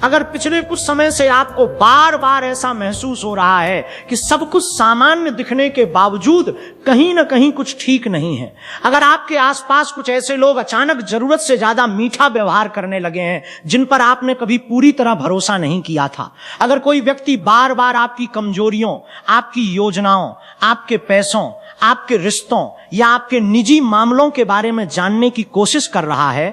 अगर पिछले कुछ समय से आपको बार बार ऐसा महसूस हो रहा है कि सब कुछ सामान्य दिखने के बावजूद कहीं ना कहीं कुछ ठीक नहीं है, अगर आपके आसपास कुछ ऐसे लोग अचानक जरूरत से ज्यादा मीठा व्यवहार करने लगे हैं जिन पर आपने कभी पूरी तरह भरोसा नहीं किया था, अगर कोई व्यक्ति बार बार आपकी कमजोरियों, आपकी योजनाओं, आपके पैसों, आपके रिश्तों या आपके निजी मामलों के बारे में जानने की कोशिश कर रहा है,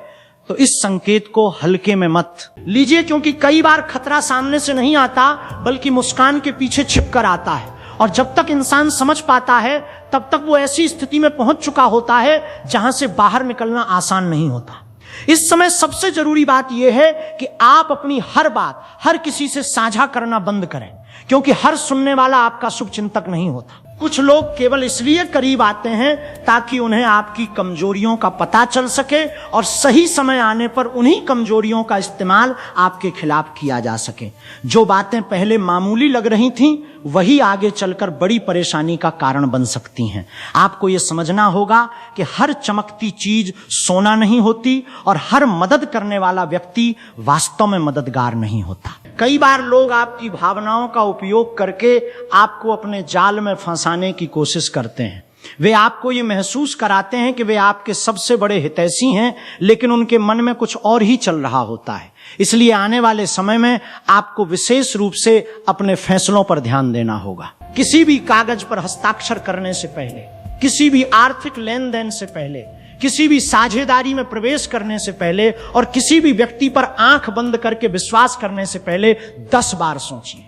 तो इस संकेत को हल्के में मत लीजिए, क्योंकि कई बार खतरा सामने से नहीं आता बल्कि मुस्कान के पीछे छिपकर आता है। और जब तक इंसान समझ पाता है तब तक वो ऐसी स्थिति में पहुंच चुका होता है जहां से बाहर निकलना आसान नहीं होता। इस समय सबसे जरूरी बात यह है कि आप अपनी हर बात हर किसी से साझा करना बंद करें, क्योंकि हर सुनने वाला आपका शुभचिंतक नहीं होता। कुछ लोग केवल इसलिए करीब आते हैं ताकि उन्हें आपकी कमजोरियों का पता चल सके और सही समय आने पर उन्हीं कमजोरियों का इस्तेमाल आपके खिलाफ किया जा सके। जो बातें पहले मामूली लग रही थीं वही आगे चलकर बड़ी परेशानी का कारण बन सकती हैं। आपको यह समझना होगा कि हर चमकती चीज सोना नहीं होती और हर मदद करने वाला व्यक्ति वास्तव में मददगार नहीं होता। कई बार लोग आपकी भावनाओं का उपयोग करके आपको अपने जाल में फंसाने की कोशिश करते हैं। वे आपको ये महसूस कराते हैं कि वे आपके सबसे बड़े हितैषी हैं, लेकिन उनके मन में कुछ और ही चल रहा होता है। इसलिए आने वाले समय में आपको विशेष रूप से अपने फैसलों पर ध्यान देना होगा। किसी भी कागज पर हस्ताक्षर करने से पहले, किसी भी आर्थिक लेन देन से पहले, किसी भी साझेदारी में प्रवेश करने से पहले और किसी भी व्यक्ति पर आंख बंद करके विश्वास करने से पहले 10 बार सोचिए,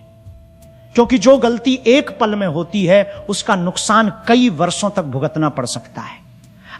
क्योंकि जो गलती एक पल में होती है उसका नुकसान कई वर्षों तक भुगतना पड़ सकता है।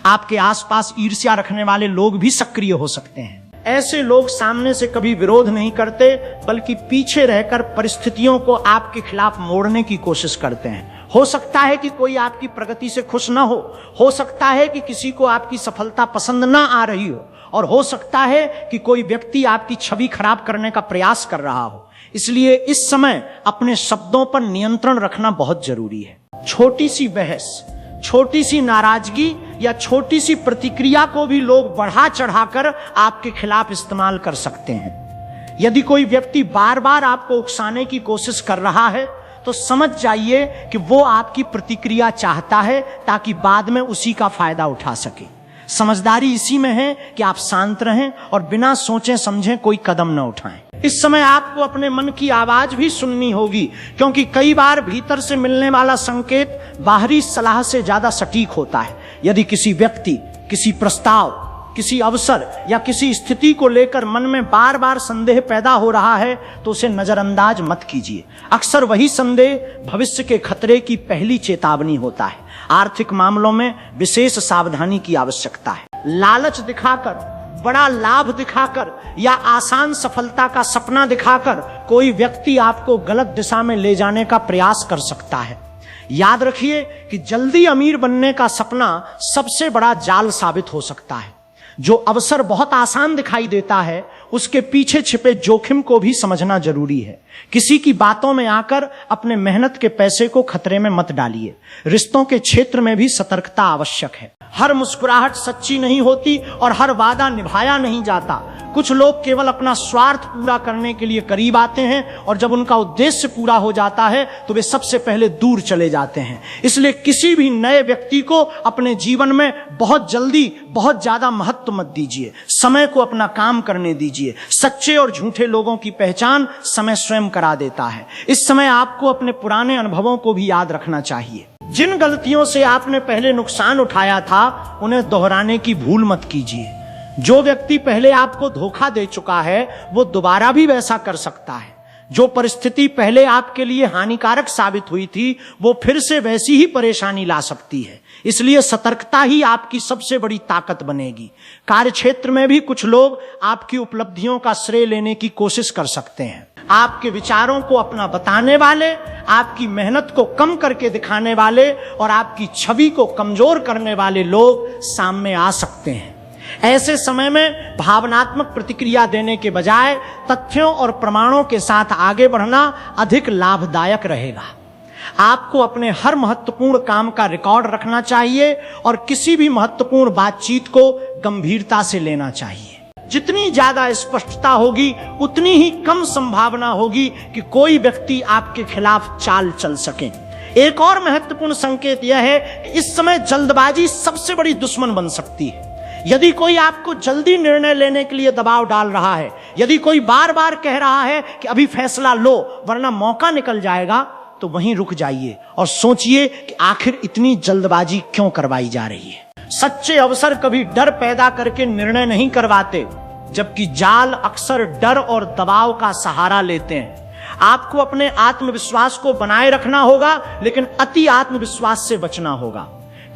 आपके आसपास ईर्ष्या रखने वाले लोग भी सक्रिय हो सकते हैं। ऐसे लोग सामने से कभी विरोध नहीं करते बल्कि पीछे रहकर परिस्थितियों को आपके खिलाफ मोड़ने की कोशिश करते हैं। हो सकता है कि कोई आपकी प्रगति से खुश ना हो सकता है कि किसी को आपकी सफलता पसंद ना आ रही हो, और हो सकता है कि कोई व्यक्ति आपकी छवि खराब करने का प्रयास कर रहा हो। इसलिए इस समय अपने शब्दों पर नियंत्रण रखना बहुत जरूरी है। छोटी सी बहस, छोटी सी नाराजगी या छोटी सी प्रतिक्रिया को भी लोग बढ़ा चढ़ाकर आपके खिलाफ इस्तेमाल कर सकते हैं। यदि कोई व्यक्ति बार बार आपको उकसाने की कोशिश कर रहा है तो समझ जाइए कि वो आपकी प्रतिक्रिया चाहता है ताकि बाद में उसी का फायदा उठा सके। समझदारी इसी में है कि आप शांत रहें और बिना सोचे समझे कोई कदम न उठाएं। इस समय आपको अपने मन की आवाज भी सुननी होगी, क्योंकि कई बार भीतर से मिलने वाला संकेत बाहरी सलाह से ज्यादा सटीक होता है। यदि किसी व्यक्ति, किसी प्रस्ताव, किसी अवसर या किसी स्थिति को लेकर मन में बार बार संदेह पैदा हो रहा है तो उसे नजरअंदाज मत कीजिए। अक्सर वही संदेह भविष्य के खतरे की पहली चेतावनी होता है। आर्थिक मामलों में विशेष सावधानी की आवश्यकता है। लालच दिखाकर, बड़ा लाभ दिखाकर या आसान सफलता का सपना दिखाकर कोई व्यक्ति आपको गलत दिशा में ले जाने का प्रयास कर सकता है। याद रखिए कि जल्दी अमीर बनने का सपना सबसे बड़ा जाल साबित हो सकता है। जो अवसर बहुत आसान दिखाई देता है उसके पीछे छिपे जोखिम को भी समझना जरूरी है। किसी की बातों में आकर अपने मेहनत के पैसे को खतरे में मत डालिए। रिश्तों के क्षेत्र में भी सतर्कता आवश्यक है। हर मुस्कुराहट सच्ची नहीं होती और हर वादा निभाया नहीं जाता। कुछ लोग केवल अपना स्वार्थ पूरा करने के लिए करीब आते हैं और जब उनका उद्देश्य पूरा हो जाता है तो वे सबसे पहले दूर चले जाते हैं। इसलिए किसी भी नए व्यक्ति को अपने जीवन में बहुत जल्दी बहुत ज्यादा महत्व मत दीजिए। समय को अपना काम करने दीजिए। सच्चे और झूठे लोगों की पहचान समय स्वयं करा देता है। इस समय आपको अपने पुराने अनुभवों को भी याद रखना चाहिए। जिन गलतियों से आपने पहले नुकसान उठाया था उन्हें दोहराने की भूल मत कीजिए। जो व्यक्ति पहले आपको धोखा दे चुका है वो दोबारा भी वैसा कर सकता है। जो परिस्थिति पहले आपके लिए हानिकारक साबित हुई थी वो फिर से वैसी ही परेशानी ला सकती है। इसलिए सतर्कता ही आपकी सबसे बड़ी ताकत बनेगी। कार्यक्षेत्र में भी कुछ लोग आपकी उपलब्धियों का श्रेय लेने की कोशिश कर सकते हैं। आपके विचारों को अपना बताने वाले, आपकी मेहनत को कम करके दिखाने वाले और आपकी छवि को कमजोर करने वाले लोग सामने आ सकते हैं। ऐसे समय में भावनात्मक प्रतिक्रिया देने के बजाय तथ्यों और प्रमाणों के साथ आगे बढ़ना अधिक लाभदायक रहेगा। आपको अपने हर महत्वपूर्ण काम का रिकॉर्ड रखना चाहिए और किसी भी महत्वपूर्ण बातचीत को गंभीरता से लेना चाहिए। जितनी ज्यादा स्पष्टता होगी उतनी ही कम संभावना होगी कि कोई व्यक्ति आपके खिलाफ चाल चल सके। एक और महत्वपूर्ण संकेत यह है कि इस समय जल्दबाजी सबसे बड़ी दुश्मन बन सकती है। यदि कोई आपको जल्दी निर्णय लेने के लिए दबाव डाल रहा है, यदि कोई बार बार कह रहा है कि अभी फैसला लो वरना मौका निकल जाएगा, तो वहीं रुक जाइए और सोचिए कि आखिर इतनी जल्दबाजी क्यों करवाई जा रही है। सच्चे अवसर कभी डर पैदा करके निर्णय नहीं करवाते, जबकि जाल अक्सर डर और दबाव का सहारा लेते हैं। आपको अपने आत्मविश्वास को बनाए रखना होगा, लेकिन अति आत्मविश्वास से बचना होगा।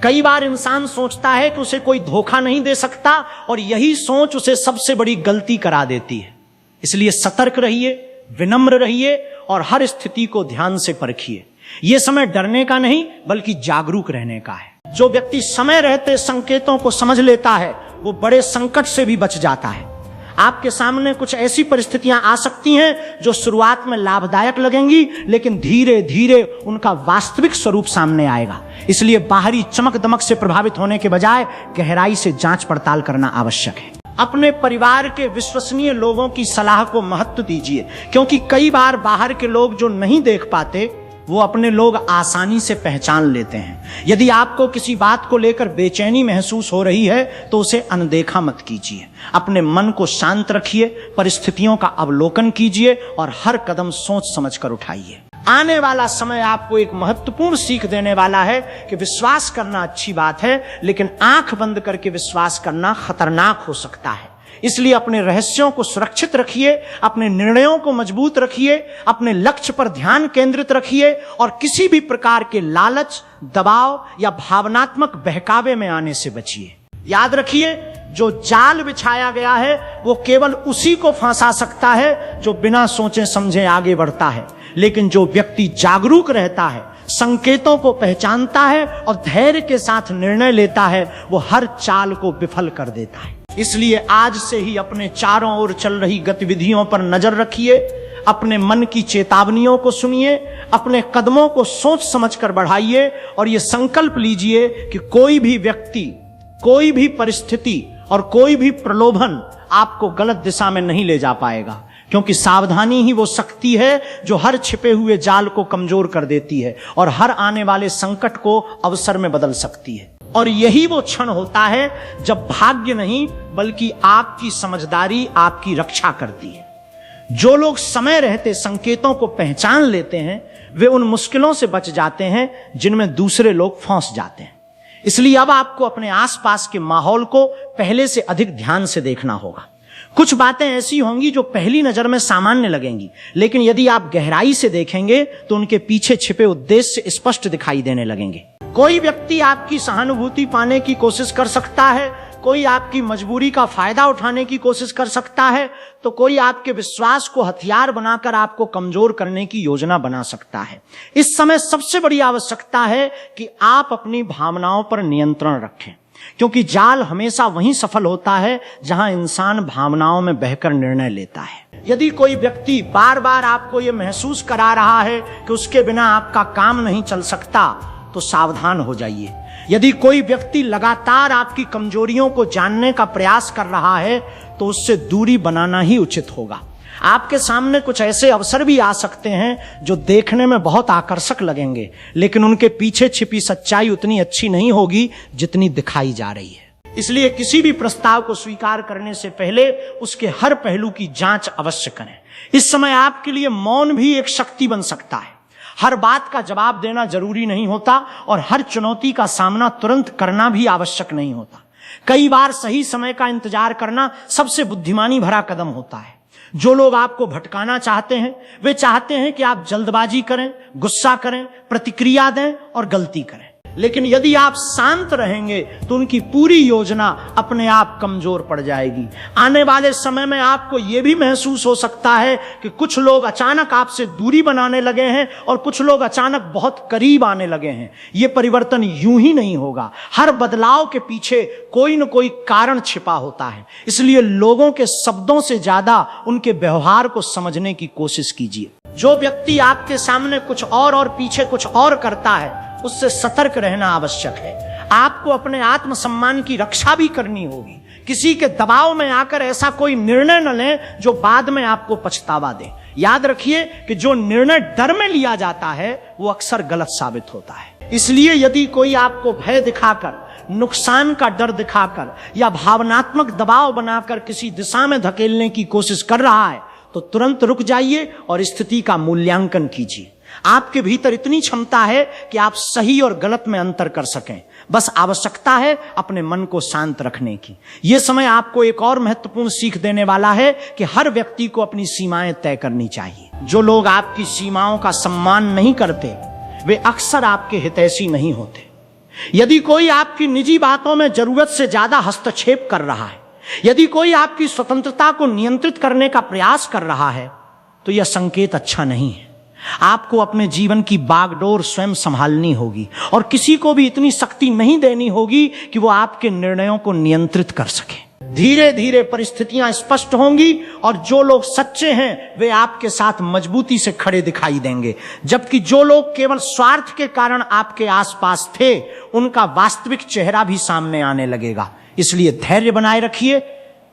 कई बार इंसान सोचता है कि उसे कोई धोखा नहीं दे सकता और यही सोच उसे सबसे बड़ी गलती करा देती है। इसलिए सतर्क रहिए, विनम्र रहिए और हर स्थिति को ध्यान से परखिए। यह समय डरने का नहीं बल्कि जागरूक रहने का है। जो व्यक्ति समय रहते संकेतों को समझ लेता है वो बड़े संकट से भी बच जाता है। आपके सामने कुछ ऐसी परिस्थितियां आ सकती हैं जो शुरुआत में लाभदायक लगेंगी, लेकिन धीरे धीरे उनका वास्तविक स्वरूप सामने आएगा। इसलिए बाहरी चमक दमक से प्रभावित होने के बजाय गहराई से जांच पड़ताल करना आवश्यक है। अपने परिवार के विश्वसनीय लोगों की सलाह को महत्व दीजिए, क्योंकि कई बार बाहर के लोग जो नहीं देख पाते वो अपने लोग आसानी से पहचान लेते हैं। यदि आपको किसी बात को लेकर बेचैनी महसूस हो रही है तो उसे अनदेखा मत कीजिए। अपने मन को शांत रखिए, परिस्थितियों का अवलोकन कीजिए और हर कदम सोच समझकर उठाइए। आने वाला समय आपको एक महत्वपूर्ण सीख देने वाला है कि विश्वास करना अच्छी बात है, लेकिन आंख बंद करके विश्वास करना खतरनाक हो सकता है। इसलिए अपने रहस्यों को सुरक्षित रखिए, अपने निर्णयों को मजबूत रखिए, अपने लक्ष्य पर ध्यान केंद्रित रखिए और किसी भी प्रकार के लालच, दबाव या भावनात्मक बहकावे में आने से बचिए। याद रखिए, जो जाल बिछाया गया है वो केवल उसी को फंसा सकता है जो बिना सोचे समझे आगे बढ़ता है, लेकिन जो व्यक्ति जागरूक रहता है, संकेतों को पहचानता है और धैर्य के साथ निर्णय लेता है, वो हर चाल को विफल कर देता है। इसलिए आज से ही अपने चारों ओर चल रही गतिविधियों पर नजर रखिए, अपने मन की चेतावनियों को सुनिए, अपने कदमों को सोच समझकर बढ़ाइए और ये संकल्प लीजिए कि कोई भी व्यक्ति, कोई भी परिस्थिति और कोई भी प्रलोभन आपको गलत दिशा में नहीं ले जा पाएगा, क्योंकि सावधानी ही वो शक्ति है जो हर छिपे हुए जाल को कमजोर कर देती है और हर आने वाले संकट को अवसर में बदल सकती है। और यही वो क्षण होता है जब भाग्य नहीं बल्कि आपकी समझदारी आपकी रक्षा करती है। जो लोग समय रहते संकेतों को पहचान लेते हैं वे उन मुश्किलों से बच जाते हैं जिनमें दूसरे लोग फंस जाते हैं। इसलिए अब आपको अपने आसपास के माहौल को पहले से अधिक ध्यान से देखना होगा। कुछ बातें ऐसी होंगी जो पहली नजर में सामान्य लगेंगी, लेकिन यदि आप गहराई से देखेंगे तो उनके पीछे छिपे उद्देश्य स्पष्ट दिखाई देने लगेंगे। कोई व्यक्ति आपकी सहानुभूति पाने की कोशिश कर सकता है, कोई आपकी मजबूरी का फायदा उठाने की कोशिश कर सकता है, तो कोई आपके विश्वास को हथियार बनाकर आपको कमजोर करने की योजना बना सकता है। इस समय सबसे बड़ी आवश्यकता है कि आप अपनी भावनाओं पर नियंत्रण रखें, क्योंकि जाल हमेशा वहीं सफल होता है जहां इंसान भावनाओं में बहकर निर्णय लेता है। यदि कोई व्यक्ति बार बार आपको यह महसूस करा रहा है कि उसके बिना आपका काम नहीं चल सकता, तो सावधान हो जाइए। यदि कोई व्यक्ति लगातार आपकी कमजोरियों को जानने का प्रयास कर रहा है तो उससे दूरी बनाना ही उचित होगा। आपके सामने कुछ ऐसे अवसर भी आ सकते हैं जो देखने में बहुत आकर्षक लगेंगे, लेकिन उनके पीछे छिपी सच्चाई उतनी अच्छी नहीं होगी जितनी दिखाई जा रही है। इसलिए किसी भी प्रस्ताव को स्वीकार करने से पहले उसके हर पहलू की जांच अवश्य करें। इस समय आपके लिए मौन भी एक शक्ति बन सकता है। हर बात का जवाब देना जरूरी नहीं होता और हर चुनौती का सामना तुरंत करना भी आवश्यक नहीं होता। कई बार सही समय का इंतजार करना सबसे बुद्धिमानी भरा कदम होता है। जो लोग आपको भटकाना चाहते हैं वे चाहते हैं कि आप जल्दबाजी करें, गुस्सा करें, प्रतिक्रिया दें और गलती करें, लेकिन यदि आप शांत रहेंगे तो उनकी पूरी योजना अपने आप कमजोर पड़ जाएगी। आने वाले समय में आपको यह भी महसूस हो सकता है कि कुछ लोग अचानक आपसे दूरी बनाने लगे हैं और कुछ लोग अचानक बहुत करीब आने लगे हैं। यह परिवर्तन यूं ही नहीं होगा। हर बदलाव के पीछे कोई न कोई कारण छिपा होता है। इसलिए लोगों के शब्दों से ज्यादा उनके व्यवहार को समझने की कोशिश कीजिए। जो व्यक्ति आपके सामने कुछ और पीछे कुछ और करता है उससे सतर्क रहना आवश्यक है। आपको अपने आत्मसम्मान की रक्षा भी करनी होगी, किसी के दबाव में आकर ऐसा कोई निर्णय न लें जो बाद में आपको पछतावा दे। याद रखिए कि जो निर्णय डर में लिया जाता है वो अक्सर गलत साबित होता है। इसलिए यदि कोई आपको भय दिखाकर, नुकसान का डर दिखाकर या भावनात्मक दबाव बनाकर किसी दिशा में धकेलने की कोशिश कर रहा है तो तुरंत रुक जाइए और स्थिति का मूल्यांकन कीजिए। आपके भीतर इतनी क्षमता है कि आप सही और गलत में अंतर कर सकें। बस आवश्यकता है अपने मन को शांत रखने की। यह समय आपको एक और महत्वपूर्ण सीख देने वाला है कि हर व्यक्ति को अपनी सीमाएं तय करनी चाहिए। जो लोग आपकी सीमाओं का सम्मान नहीं करते वे अक्सर आपके हितैषी नहीं होते। यदि कोई आपकी निजी बातों में जरूरत से ज्यादा हस्तक्षेप कर रहा है, यदि कोई आपकी स्वतंत्रता को नियंत्रित करने का प्रयास कर रहा है, तो यह संकेत अच्छा नहीं है। आपको अपने जीवन की बागडोर स्वयं संभालनी होगी और किसी को भी इतनी शक्ति नहीं देनी होगी कि वो आपके निर्णयों को नियंत्रित कर सके। धीरे धीरे परिस्थितियां स्पष्ट होंगी और जो लोग सच्चे हैं वे आपके साथ मजबूती से खड़े दिखाई देंगे, जबकि जो लोग केवल स्वार्थ के कारण आपके आसपास थे उनका वास्तविक चेहरा भी सामने आने लगेगा। इसलिए धैर्य बनाए रखिए,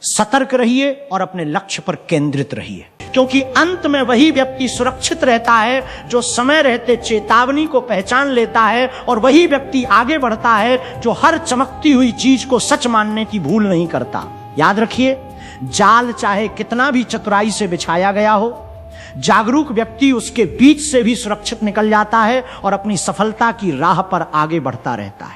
सतर्क रहिए और अपने लक्ष्य पर केंद्रित रहिए, क्योंकि अंत में वही व्यक्ति सुरक्षित रहता है जो समय रहते चेतावनी को पहचान लेता है, और वही व्यक्ति आगे बढ़ता है जो हर चमकती हुई चीज को सच मानने की भूल नहीं करता। याद रखिए, जाल चाहे कितना भी चतुराई से बिछाया गया हो, जागरूक व्यक्ति उसके बीच से भी सुरक्षित निकल जाता है और अपनी सफलता की राह पर आगे बढ़ता रहता है।